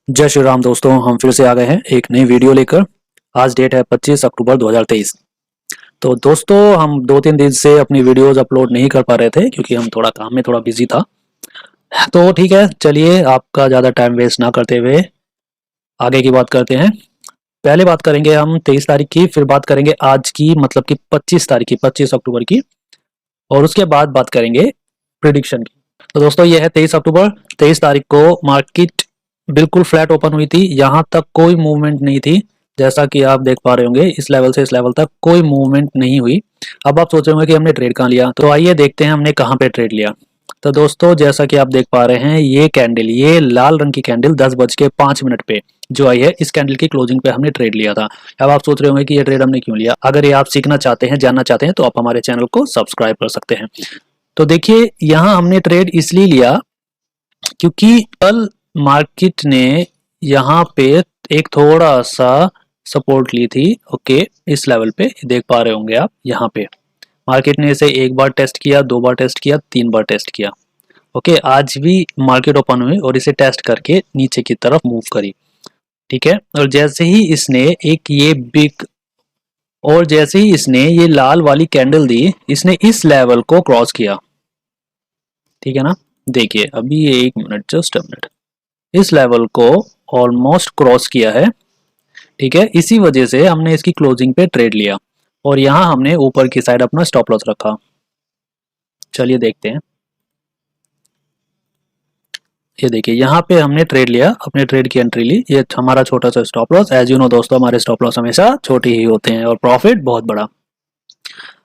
जय श्री राम दोस्तों, हम फिर से आ गए हैं एक नई वीडियो लेकर। आज डेट है 25 अक्टूबर 2023। तो दोस्तों, हम 2-3 दिन से अपनी वीडियोस अपलोड नहीं कर पा रहे थे क्योंकि हम थोड़ा काम में थोड़ा बिजी था। तो ठीक है, चलिए आपका ज़्यादा टाइम वेस्ट ना करते हुए आगे की बात करते हैं। पहले बात करेंगे हम 23 तारीख की, फिर बात करेंगे आज की मतलब कि 25 तारीख की, 25 अक्टूबर की, और उसके बाद बात करेंगे प्रिडिक्शन की। तो दोस्तों, ये है 23 अक्टूबर। 23 तारीख को मार्केट बिल्कुल फ्लैट ओपन हुई थी, यहाँ तक कोई मूवमेंट नहीं थी। जैसा कि आप देख पा रहे होंगे, इस लेवल से इस लेवल तक कोई मूवमेंट नहीं हुई। अब आप सोच रहे होंगे कि हमने ट्रेड कहाँ लिया, तो आइए देखते हैं हमने कहाँ पे ट्रेड लिया। तो दोस्तों, जैसा कि आप देख पा रहे हैं, ये कैंडल, ये लाल रंग की कैंडल 10:05 पे जो आई है, इस कैंडल की क्लोजिंग पे हमने ट्रेड लिया था। अब आप सोच रहे होंगे कि ये ट्रेड हमने क्यों लिया। अगर ये आप सीखना चाहते हैं, जानना चाहते हैं, तो आप हमारे चैनल को सब्सक्राइब कर सकते हैं। तो देखिए, यहाँ हमने ट्रेड इसलिए लिया क्योंकि कल मार्केट ने यहाँ पे एक थोड़ा सा सपोर्ट ली थी। ओके, इस लेवल पे देख पा रहे होंगे आप। यहाँ पे मार्केट ने इसे एक बार टेस्ट किया, 2 बार टेस्ट किया, 3 बार टेस्ट किया। ओके, आज भी मार्केट ओपन हुई और इसे टेस्ट करके नीचे की तरफ मूव करी। ठीक है, और जैसे ही इसने एक ये बिग और जैसे ही इसने ये लाल वाली कैंडल दी, इसने इस लेवल को क्रॉस किया। ठीक है ना, देखिए अभी ये 1 मिनट, जस्ट अ मिनट, इस लेवल को ऑलमोस्ट क्रॉस किया है। ठीक है, इसी वजह से हमने इसकी क्लोजिंग पे ट्रेड लिया और यहाँ हमने ऊपर की साइड अपना स्टॉप लॉस रखा। चलिए देखते हैं। ये देखिए, यहाँ पे हमने ट्रेड लिया, अपने ट्रेड की एंट्री ली। ये हमारा छोटा सा stop loss. As you know दोस्तों, हमारे स्टॉप लॉस हमेशा छोटे ही होते हैं और प्रॉफिट बहुत बड़ा।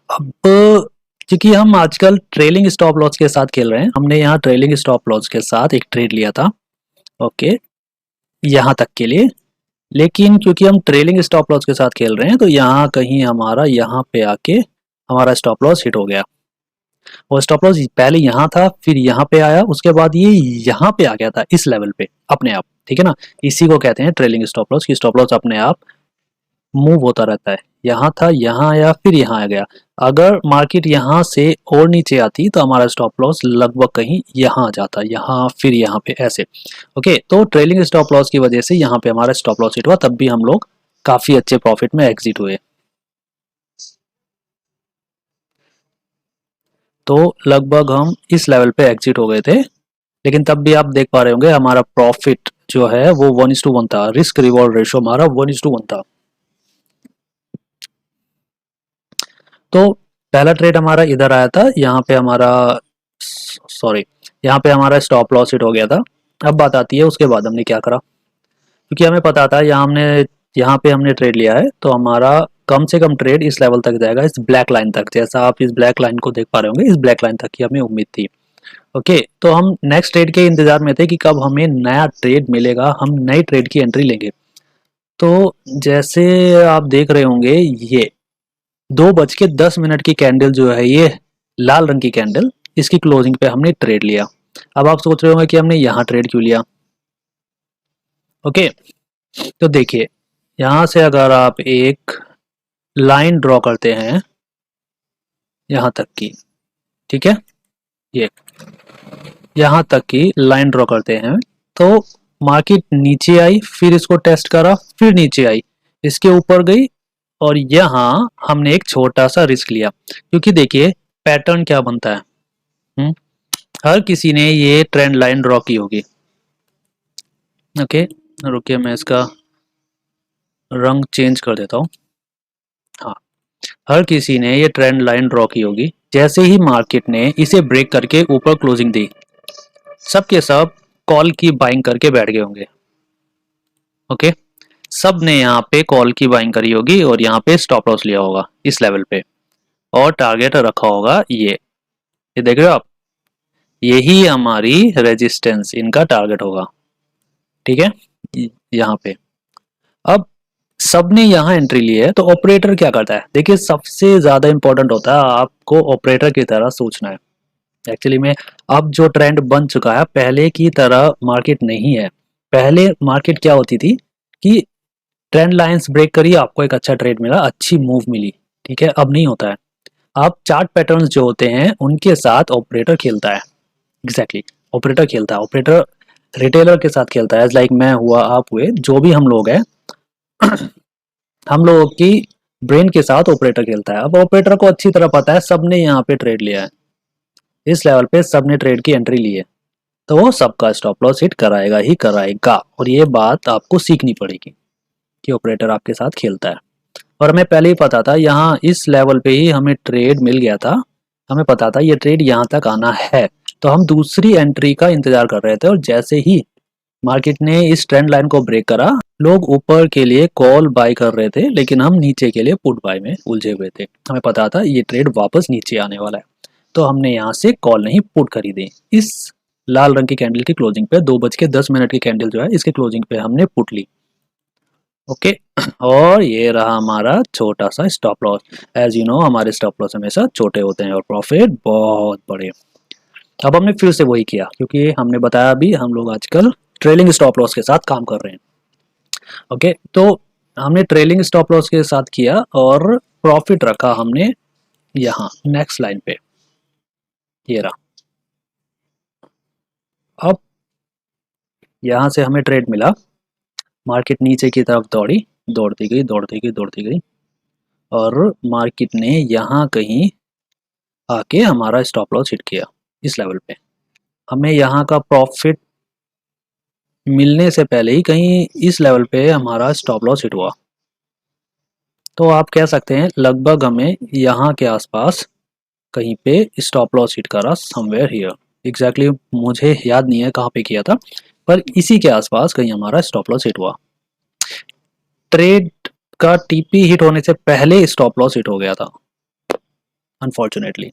अब क्योंकि हम आजकल ट्रेलिंग स्टॉप लॉस के साथ खेल रहे हैं, हमने यहाँ ट्रेलिंग स्टॉप लॉस के साथ एक ट्रेड लिया था। ओके, यहाँ तक के लिए। लेकिन क्योंकि हम ट्रेलिंग स्टॉप लॉस के साथ खेल रहे हैं, तो यहाँ कहीं हमारा यहाँ पे आके हमारा स्टॉप लॉस हिट हो गया। और स्टॉप लॉस पहले यहाँ था, फिर यहाँ पे आया, उसके बाद ये यहाँ पे आ गया था इस लेवल पे अपने आप। ठीक है ना, इसी को कहते हैं ट्रेलिंग स्टॉप लॉस, कि स्टॉप लॉस अपने आप मूव होता रहता है। यहाँ था, यहाँ आया, फिर यहाँ आ गया। अगर मार्केट यहाँ से और नीचे आती तो हमारा स्टॉप लॉस लगभग कहीं यहाँ आ जाता, यहाँ फिर यहाँ पे ऐसे। ओके, तो ट्रेलिंग स्टॉप लॉस की वजह से यहाँ पे हमारा स्टॉप लॉस हिट हुआ, तब भी हम लोग काफी अच्छे प्रॉफिट में एग्जिट हुए। तो लगभग हम इस लेवल पे एग्जिट हो गए थे। लेकिन तब भी आप देख पा रहे होंगे, हमारा प्रॉफिट जो है वो 1:1 था। रिस्क रिवॉर्ड रेशो हमारा 1:1 था। तो पहला ट्रेड हमारा इधर आया था, यहाँ पे हमारा सॉरी यहाँ पे हमारा स्टॉप लॉस हिट हो गया था। अब बात आती है उसके बाद हमने क्या करा, क्योंकि हमें पता था यहाँ पे हमने ट्रेड लिया है, तो हमारा कम से कम ट्रेड इस लेवल तक जाएगा, इस ब्लैक लाइन तक। जैसा आप इस ब्लैक लाइन को देख पा रहे होंगे, इस ब्लैक लाइन तक की हमें उम्मीद थी। ओके, तो हम नेक्स्ट ट्रेड के इंतजार में थे कि कब हमें नया ट्रेड मिलेगा, हम नई ट्रेड की एंट्री लेंगे। तो जैसे आप देख रहे होंगे, ये 2:10 की कैंडल जो है, ये लाल रंग की कैंडल, इसकी क्लोजिंग पे हमने ट्रेड लिया। अब आप सोच रहे होंगे कि हमने यहाँ ट्रेड क्यों लिया। ओके, तो देखिए, यहाँ से अगर आप एक लाइन ड्रॉ करते हैं यहाँ तक की, ठीक है, ये यहाँ तक की लाइन ड्रॉ करते हैं, तो मार्केट नीचे आई, फिर इसको टेस्ट करा, फिर नीचे आई, इसके ऊपर गई, और यहाँ हमने एक छोटा सा रिस्क लिया। क्योंकि देखिए पैटर्न क्या बनता है, हर किसी ने ये ट्रेंड लाइन ड्रॉ की होगी। ओके, रुकिए मैं इसका रंग चेंज कर देता हूँ। हाँ, हर किसी ने ये ट्रेंड लाइन ड्रॉ की होगी। जैसे ही मार्केट ने इसे ब्रेक करके ऊपर क्लोजिंग दी, सब के सब कॉल की बाइंग करके बैठ गए होंगे। ओके, सब ने यहाँ पे कॉल की बाइंग करी होगी और यहाँ पे स्टॉप लॉस लिया होगा इस लेवल पे, और टारगेट रखा होगा ये देख रहे हो आप, यही हमारी रेजिस्टेंस, इनका टारगेट होगा। ठीक है, यहाँ पे अब सबने यहाँ एंट्री ली है, तो ऑपरेटर क्या करता है। देखिए, सबसे ज्यादा इंपॉर्टेंट होता है आपको ऑपरेटर की तरह सोचना है। एक्चुअली में अब जो ट्रेंड बन चुका है, पहले की तरह मार्केट नहीं है। पहले मार्केट क्या होती थी कि ट्रेंड लाइंस ब्रेक करी, आपको एक अच्छा ट्रेड मिला, अच्छी मूव मिली। ठीक है, अब नहीं होता है। अब चार्ट पैटर्न्स जो होते हैं, उनके साथ ऑपरेटर खेलता है। एग्जैक्टली, ऑपरेटर खेलता है। ऑपरेटर रिटेलर के साथ खेलता है, लाइक मैं हुआ, आप हुए, जो भी हम लोग हैं, हम लोगों की ब्रेन के साथ ऑपरेटर खेलता है। अब ऑपरेटर को अच्छी तरह पता है सबने यहाँ पे ट्रेड लिया है, इस लेवल पे सबने ट्रेड की एंट्री ली है, तो वो सबका स्टॉप लॉस हिट कराएगा ही कराएगा। और ये बात आपको सीखनी पड़ेगी कि ऑपरेटर आपके साथ खेलता है। और हमें पहले ही पता था, यहाँ इस लेवल पे ही हमें ट्रेड मिल गया था, हमें पता था ये ट्रेड यहाँ तक आना है, तो हम दूसरी एंट्री का इंतजार कर रहे थे। और जैसे ही मार्केट ने इस ट्रेंड लाइन को ब्रेक करा, लोग ऊपर के लिए कॉल बाय कर रहे थे, लेकिन हम नीचे के लिए पुट बाय में उलझे हुए थे। हमें पता था ये ट्रेड वापस नीचे आने वाला है, तो हमने यहाँ से कॉल नहीं पुट खरीदी। इस लाल रंग की कैंडल की क्लोजिंग पे 2:10 की कैंडल जो है, इसके क्लोजिंग पे हमने पुट ली। ओके, और ये रहा हमारा छोटा सा stop loss. As you know, हमारे स्टॉप लॉस हमेशा छोटे होते हैं और प्रॉफिट बहुत बड़े। अब हमने फिर से वही किया, क्योंकि हमने बताया अभी हम लोग आजकल ट्रेलिंग स्टॉप लॉस के साथ काम कर रहे हैं। ओके, तो हमने ट्रेलिंग स्टॉप लॉस के साथ किया और प्रॉफिट रखा हमने यहाँ नेक्स्ट लाइन पे, ये रहा। अब यहाँ से हमें ट्रेड मिला, मार्केट नीचे की तरफ दौड़ी, दौड़ती गई दौड़ती गई दौड़ती गई, और मार्केट ने यहाँ कहीं आके हमारा स्टॉप लॉस हिट किया इस लेवल पे। हमें यहाँ का प्रॉफिट मिलने से पहले ही कहीं इस लेवल पे हमारा स्टॉप लॉस हिट हुआ, तो आप कह सकते हैं लगभग हमें यहाँ के आसपास कहीं पे स्टॉप लॉस हिट करा, समवेयर हियर। एग्जैक्टली मुझे याद नहीं है कहाँ पे किया था, पर इसी के आसपास कहीं हमारा स्टॉप लॉस हिट हुआ। ट्रेड का टीपी हिट होने से पहले स्टॉप लॉस हिट हो गया था अनफॉर्चुनेटली।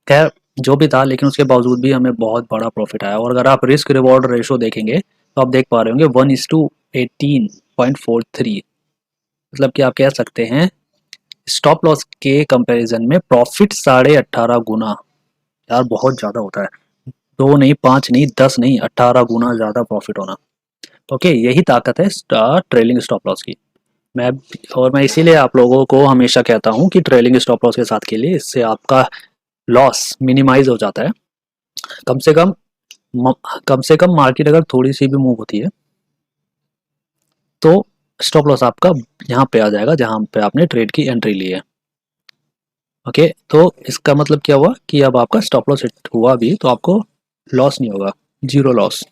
खैर जो भी था, लेकिन उसके बावजूद भी हमें बहुत बड़ा प्रॉफिट आया। और अगर आप रिस्क रिवॉर्ड रेशो देखेंगे तो आप देख पा रहे होंगे 1:18.43, मतलब कि आप कह सकते हैं स्टॉप लॉस के कंपैरिजन में प्रॉफिट 18.5 गुना। यार बहुत ज़्यादा होता है, 2 नहीं 5 नहीं 10 नहीं 18 गुना ज़्यादा प्रॉफिट होना। ओके, यही ताकत है ट्रेलिंग स्टॉप लॉस की। मैं इसीलिए आप लोगों को हमेशा कहता हूँ कि ट्रेलिंग स्टॉप लॉस के साथ खेलिए, इससे आपका लॉस मिनिमाइज हो जाता है। कम से कम कम से कम मार्केट अगर थोड़ी सी भी मूव होती है तो स्टॉप लॉस आपका यहाँ पे आ जाएगा जहाँ पे आपने ट्रेड की एंट्री ली है। ओके, तो इसका मतलब क्या हुआ कि अब आपका स्टॉप लॉस हिट हुआ भी तो आपको लॉस नहीं होगा, जीरो लॉस।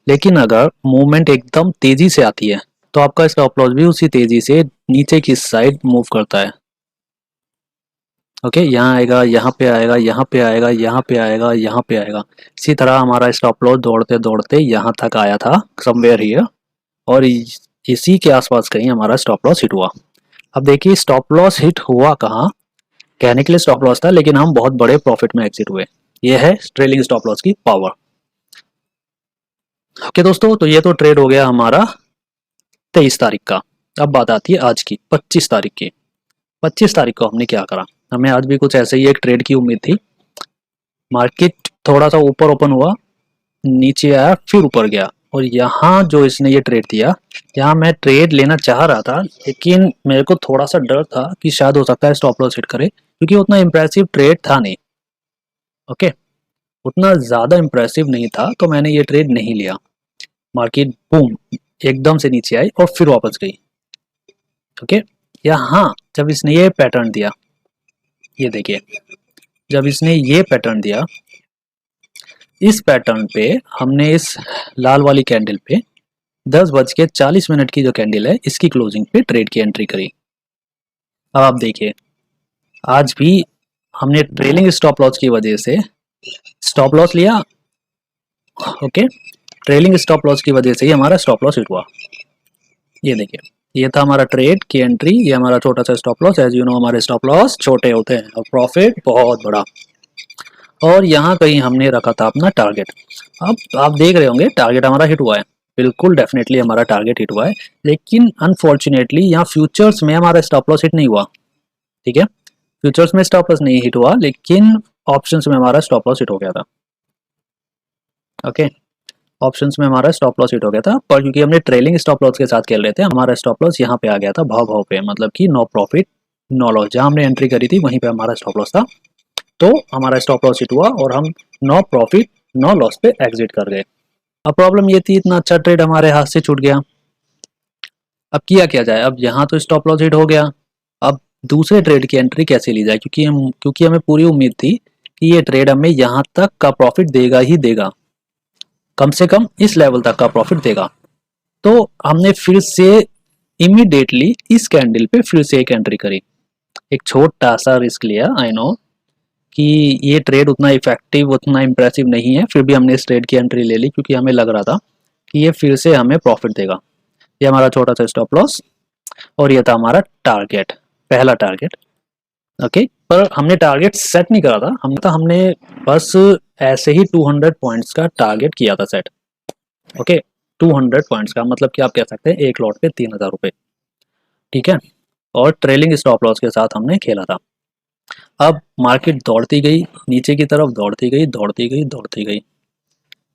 लेकिन अगर मूवमेंट एकदम तेजी से आती है तो आपका स्टॉप लॉस भी उसी तेजी से नीचे की साइड मूव करता है। ओके, यहाँ आएगा, यहाँ पे आएगा, यहाँ पे आएगा, यहाँ पे आएगा, यहाँ पे आएगा। इसी तरह हमारा स्टॉप लॉस दौड़ते दौड़ते यहाँ तक आया था, समवेयर हियर, और इसी के आसपास कहीं हमारा स्टॉप लॉस हिट हुआ। अब देखिए स्टॉप लॉस हिट हुआ कहाँ, कहने के लिए स्टॉप लॉस था लेकिन हम बहुत बड़े प्रॉफिट में एग्जिट हुए। ये है ट्रेलिंग स्टॉप लॉस की पावर। ओके दोस्तों, तो ये तो ट्रेड हो गया हमारा 23 तारीख का। अब बात आती है आज की 25 तारीख की। 25 तारीख को हमने क्या करा, हमें आज भी कुछ ऐसे ही एक ट्रेड की उम्मीद थी। मार्केट थोड़ा सा ऊपर ओपन हुआ, नीचे आया, फिर ऊपर गया, और यहाँ जो इसने ये ट्रेड दिया, यहाँ मैं ट्रेड लेना चाह रहा था, लेकिन मेरे को थोड़ा सा डर था कि शायद हो सकता है स्टॉप लॉस हिट करे, क्योंकि उतना इम्प्रेसिव ट्रेड था नहीं। ओके, उतना ज़्यादा इम्प्रेसिव नहीं था, तो मैंने ये ट्रेड नहीं लिया। मार्केट बूम एकदम से नीचे आई और फिर वापस गई। ओके, यहाँ जब इसने ये पैटर्न दिया, ये देखिए, जब इसने ये पैटर्न दिया, इस पैटर्न पे हमने इस लाल वाली कैंडल पे 10:40 की जो कैंडल है, इसकी क्लोजिंग पे ट्रेड की एंट्री करी। अब आप देखिए, आज भी हमने ट्रेलिंग स्टॉप लॉस की वजह से स्टॉप लॉस लिया। ओके, ट्रेलिंग स्टॉप लॉस की वजह से ही हमारा स्टॉप लॉस हिट हुआ। ये देखिए, ये था हमारा ट्रेड की एंट्री, ये हमारा छोटा सा stop loss. As you know, हमारे स्टॉप लॉस छोटे होते हैं और प्रॉफिट बहुत बड़ा। और यहाँ कहीं हमने रखा था अपना टारगेट। अब आप देख रहे होंगे टारगेट हमारा हिट हुआ है, बिल्कुल डेफिनेटली हमारा टारगेट हिट हुआ है, लेकिन अनफॉर्चुनेटली यहाँ फ्यूचर्स में हमारा स्टॉप लॉस हिट नहीं हुआ। ठीक है, फ्यूचर्स में स्टॉप लॉस नहीं हिट हुआ, लेकिन ऑप्शंस में हमारा स्टॉप लॉस हिट हो गया था। ओके, ऑप्शंस में हमारा स्टॉप लॉस हिट हो गया था, पर क्योंकि हमने ट्रेलिंग स्टॉप लॉस के साथ खेल रहे थे, हमारा स्टॉप लॉस यहाँ पे आ गया था भाव भाव पे, मतलब कि नो प्रॉफिट नो लॉस। जहाँ हमने एंट्री करी थी वहीं पे हमारा स्टॉप लॉस था, तो हमारा स्टॉप लॉस हिट हुआ और हम नो प्रॉफिट नो लॉस पे एग्जिट कर गए। अब प्रॉब्लम ये थी, इतना अच्छा ट्रेड हमारे हाथ से छूट गया। अब किया जाए, अब यहाँ तो स्टॉप लॉस हिट हो गया। अब दूसरे ट्रेड की एंट्री कैसे ली जाए, क्योंकि हमें पूरी उम्मीद थी कि ये ट्रेड हमें यहाँ तक का प्रॉफिट देगा ही देगा, कम से कम इस लेवल तक का प्रॉफिट देगा। तो हमने फिर से इमीडिएटली इस कैंडल पे फिर से एक एंट्री करी, एक छोटा सा रिस्क लिया। आई नो कि ये ट्रेड उतना इफेक्टिव, उतना इंप्रेसिव नहीं है, फिर भी हमने इस ट्रेड की एंट्री ले ली क्योंकि हमें लग रहा था कि ये फिर से हमें प्रॉफिट देगा। ये हमारा छोटा सा स्टॉप लॉस और ये था हमारा टारगेट, पहला टारगेट। ओके, पर हमने टारगेट सेट नहीं करा था, हमने बस ऐसे ही 200 पॉइंट्स का टारगेट किया था सेट। ओके, 200 पॉइंट्स का मतलब कि आप कह सकते हैं एक लॉट पे 3000 रुपये, ठीक है। और ट्रेलिंग स्टॉप लॉस के साथ हमने खेला था। अब मार्केट दौड़ती गई नीचे की तरफ, दौड़ती गई दौड़ती गई दौड़ती गई,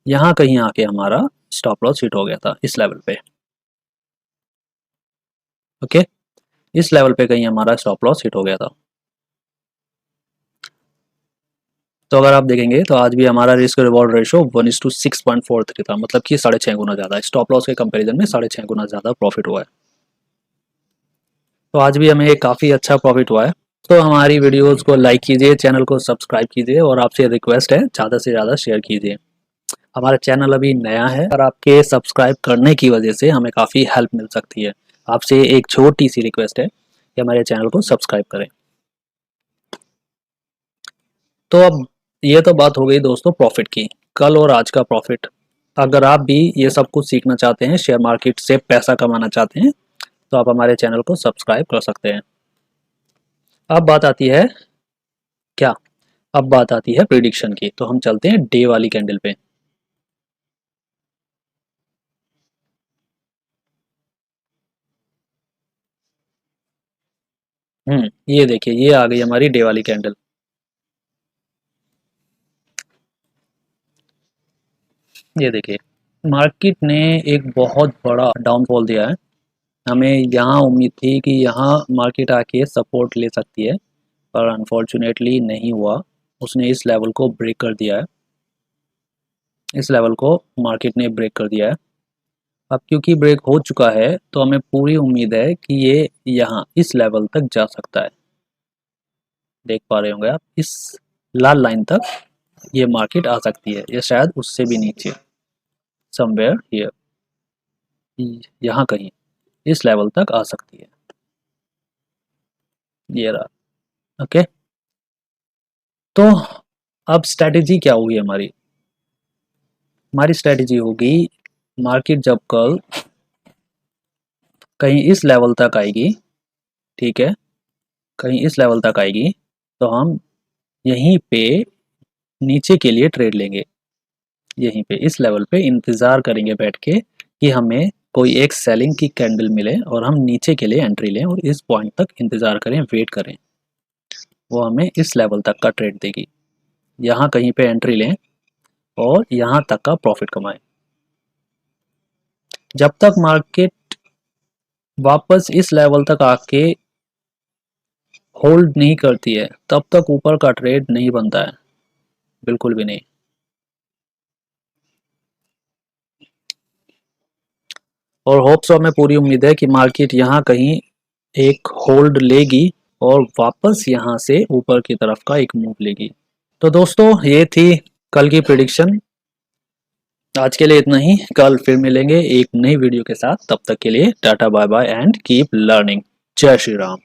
यहाँ कहीं आके हमारा स्टॉप लॉस हिट हो गया था इस लेवल पे। ओके, इस लेवल पे कहीं हमारा स्टॉप लॉस हिट हो गया था। तो अगर आप देखेंगे तो आज भी हमारा रिस्क रिवॉर्ड रेशो 1:6.43 था, मतलब कि 6.5 गुना ज़्यादा, स्टॉप लॉस के कंपैरिजन में 6.5 गुना ज़्यादा प्रॉफिट हुआ है। तो आज भी हमें काफ़ी अच्छा प्रॉफिट हुआ है। तो हमारी वीडियोस को लाइक कीजिए, चैनल को सब्सक्राइब कीजिए और आपसे रिक्वेस्ट है ज़्यादा से ज़्यादा शेयर कीजिए। हमारा चैनल अभी नया है और आपके सब्सक्राइब करने की वजह से हमें काफ़ी हेल्प मिल सकती है। आपसे एक छोटी सी रिक्वेस्ट है कि हमारे चैनल को सब्सक्राइब करें। तो अब ये तो बात हो गई दोस्तों प्रॉफिट की, कल और आज का प्रॉफिट। अगर आप भी ये सब कुछ सीखना चाहते हैं, शेयर मार्केट से पैसा कमाना चाहते हैं, तो आप हमारे चैनल को सब्सक्राइब कर सकते हैं। अब बात आती है क्या, अब बात आती है प्रिडिक्शन की। तो हम चलते हैं डे वाली कैंडल पे। ये देखिए, ये आ गई हमारी डे वाली कैंडल। ये देखिए, मार्केट ने एक बहुत बड़ा डाउनफॉल दिया है। हमें यहाँ उम्मीद थी कि यहाँ मार्केट आके सपोर्ट ले सकती है, पर अनफॉर्चुनेटली नहीं हुआ। उसने इस लेवल को ब्रेक कर दिया है, इस लेवल को मार्केट ने ब्रेक कर दिया है। अब क्योंकि ब्रेक हो चुका है तो हमें पूरी उम्मीद है कि ये यहाँ इस लेवल तक जा सकता है। देख पा रहे होंगे आप, इस लाल लाइन तक ये मार्केट आ सकती है, या शायद उससे भी नीचे, समवेयर हियर, यहाँ कहीं इस लेवल तक आ सकती है। ये रहा। ओके, तो अब स्ट्रैटेजी क्या होगी हमारी? हमारी स्ट्रैटेजी होगी, मार्केट जब कल कहीं इस लेवल तक आएगी, ठीक है, कहीं इस लेवल तक आएगी, तो हम यहीं पे नीचे के लिए ट्रेड लेंगे। यहीं पे इस लेवल पे इंतज़ार करेंगे बैठ के कि हमें कोई एक सेलिंग की कैंडल मिले और हम नीचे के लिए एंट्री लें, और इस पॉइंट तक इंतज़ार करें, वेट करें, वो हमें इस लेवल तक का ट्रेड देगी। यहाँ कहीं पे एंट्री लें और यहाँ तक का प्रॉफिट कमाएं। जब तक मार्केट वापस इस लेवल तक आके होल्ड नहीं करती है, तब तक ऊपर का ट्रेड नहीं बनता है, बिल्कुल भी नहीं। और होप्स, हमें पूरी उम्मीद है कि मार्केट यहाँ कहीं एक होल्ड लेगी और वापस यहाँ से ऊपर की तरफ का एक मूव लेगी। तो दोस्तों, ये थी कल की प्रिडिक्शन। आज के लिए इतना ही, कल फिर मिलेंगे एक नई वीडियो के साथ। तब तक के लिए tata bye bye and keep learning. जय श्री राम।